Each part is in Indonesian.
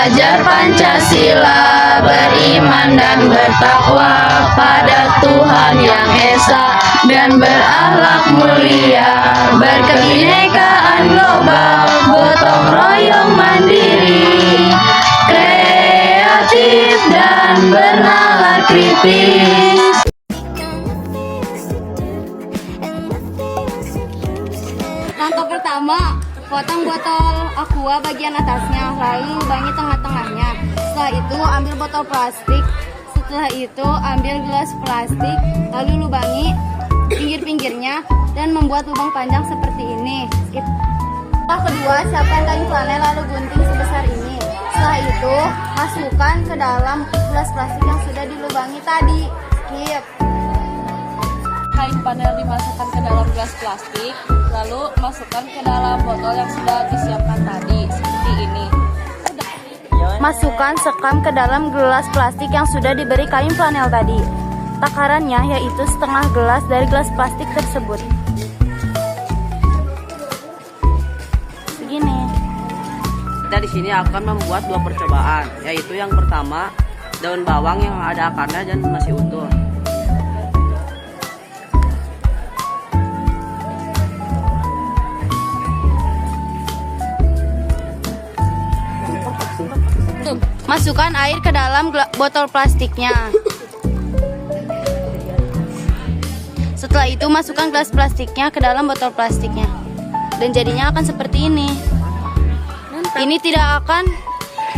belajar Pancasila, beriman dan bertakwa pada Tuhan Yang Esa, dan berakhlak mulia, berkebinekaan global, gotong royong mandiri, kreatif dan bernalar kritis. Langkah pertama, potong botol aqua bagian atasnya, lalu lubangi tengah-tengahnya. Setelah itu ambil botol plastik. Setelah itu ambil gelas plastik, lalu lubangi pinggir-pinggirnya dan membuat lubang panjang seperti ini. Skip. Langkah kedua, siapkan kain flanel lalu gunting sebesar ini. Setelah itu masukkan ke dalam gelas plastik yang sudah dilubangi tadi. Skip. Kain panel dimasukkan ke dalam gelas plastik, lalu masukkan ke dalam botol yang sudah disiapkan tadi, seperti ini. Masukkan sekam ke dalam gelas plastik yang sudah diberi kain flanel tadi. Takarannya yaitu setengah gelas dari gelas plastik tersebut. Begini. Kita di sini akan membuat dua percobaan, yaitu yang pertama daun bawang yang ada akarnya dan masih utuh. Masukkan air ke dalam botol plastiknya. Setelah itu masukkan gelas plastiknya ke dalam botol plastiknya. Dan jadinya akan seperti ini. Ini tidak akan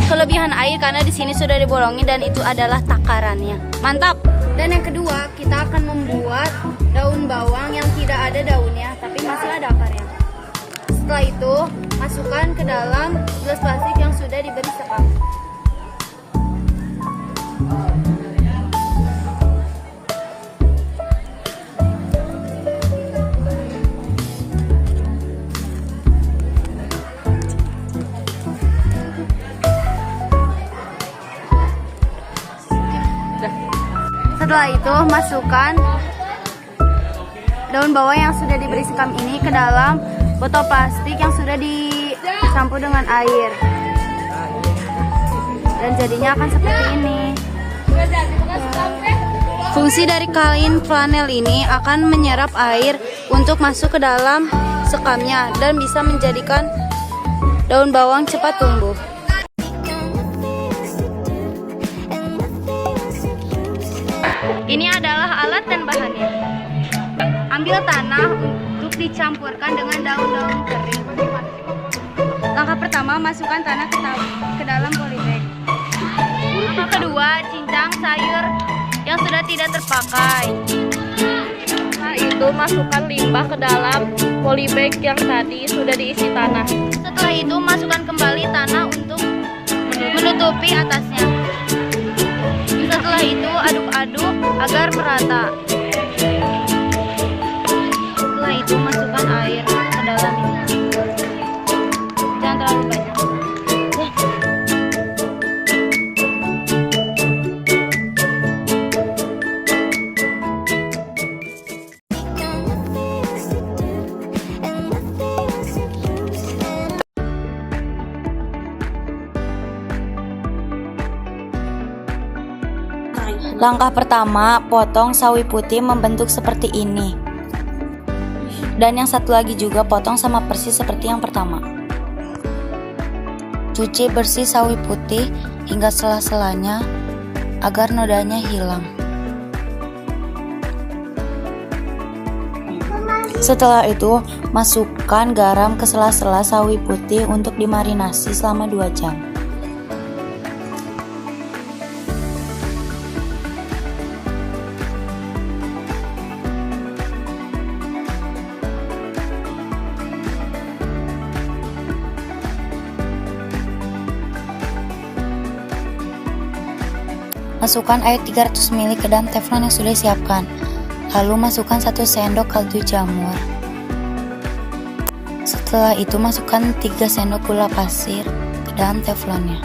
kelebihan air karena di sini sudah dibolongi dan itu adalah takarannya. Mantap. Dan yang kedua, kita akan membuat daun bawang yang tidak ada daunnya tapi masih ada akarnya. Setelah itu, masukkan ke dalam gelas plastik yang sudah diberi sekam. Setelah itu masukkan daun bawang yang sudah diberi sekam ini ke dalam botol plastik yang sudah dicampur dengan air. Dan jadinya akan seperti ini. Fungsi dari kain flanel ini akan menyerap air untuk masuk ke dalam sekamnya dan bisa menjadikan daun bawang cepat tumbuh. Ini adalah alat dan bahannya. Ambil tanah untuk dicampurkan dengan daun-daun kering. Langkah pertama, masukkan tanah ke dalam polybag. Langkah kedua, cincang sayur yang sudah tidak terpakai. Setelah itu masukkan limbah ke dalam polybag yang tadi sudah diisi tanah. Setelah itu masukkan kembali tanah untuk menutupi atasnya. Setelah itu aduk-aduk agar merata. Setelah itu masukkan air ke dalam ini. Jangan terlalu banyak. Langkah pertama, potong sawi putih membentuk seperti ini. Dan yang satu lagi juga potong sama persis seperti yang pertama. Cuci bersih sawi putih hingga sela-selanya agar nodanya hilang. Setelah itu, masukkan garam ke sela-sela sawi putih untuk dimarinasi selama 2 jam. Masukkan air 300 ml ke dalam teflon yang sudah disiapkan. Lalu masukkan 1 sendok kaldu jamur. Setelah itu masukkan 3 sendok gula pasir ke dalam teflonnya.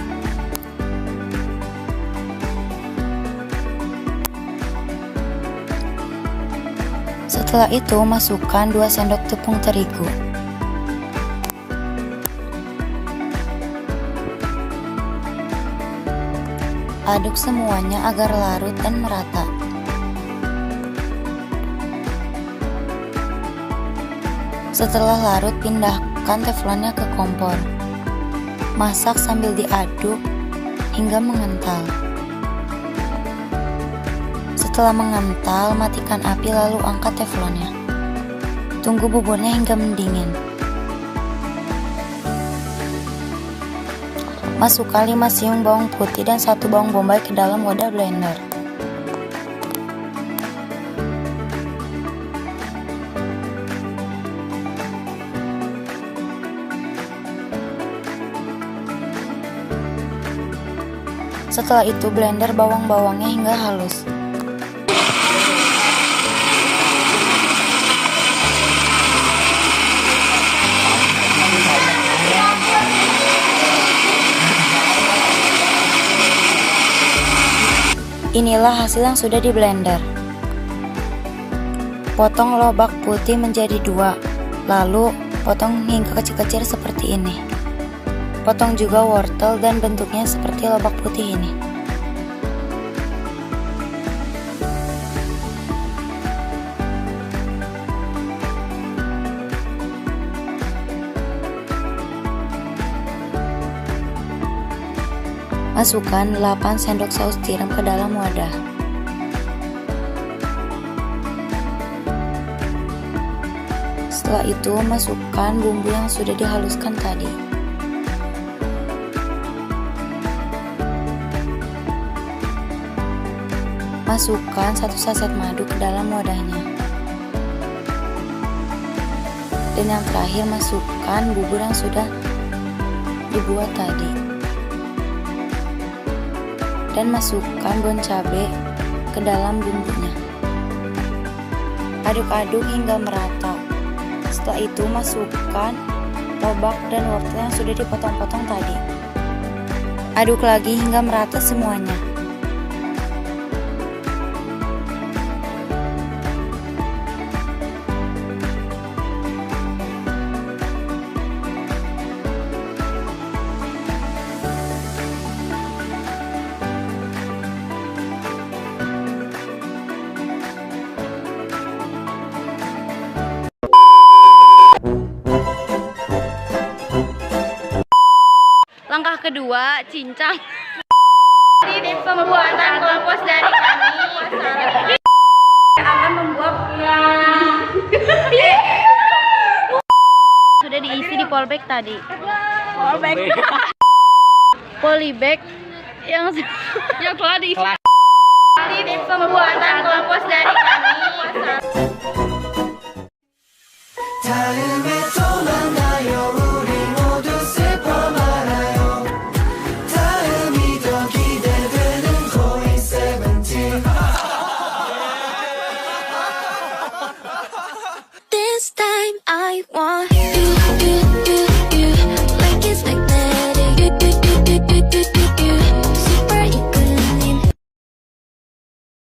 Setelah itu masukkan 2 sendok tepung terigu. Aduk semuanya agar larut dan merata. Setelah larut, pindahkan teflonnya ke kompor. Masak sambil diaduk hingga mengental. Setelah mengental, matikan api lalu angkat teflonnya. Tunggu buburnya hingga mendingin. Masukkan 5 siung bawang putih dan 1 bawang bombay ke dalam wadah blender. Setelah itu blender bawang-bawangnya hingga halus. Inilah hasil yang sudah di blender. Potong lobak putih menjadi 2, lalu potong hingga kecil-kecil seperti ini. Potong juga wortel dan bentuknya seperti lobak putih ini. Masukkan 8 sendok saus tiram ke dalam wadah. Setelah itu masukkan bumbu yang sudah dihaluskan tadi. Masukkan 1 saset madu ke dalam wadahnya. Dan yang terakhir masukkan bubur yang sudah dibuat tadi. Dan masukkan daun cabai ke dalam bumbunya. Aduk-aduk hingga merata. Setelah itu masukkan lobak dan wortel yang sudah dipotong-potong tadi. Aduk lagi hingga merata semuanya. Langkah kedua, cincang. Pembuatan kompos dari kami akan membuat sudah diisi di polybag tadi. Polybag yang telah diisi. Pembuatan kompos dari kami.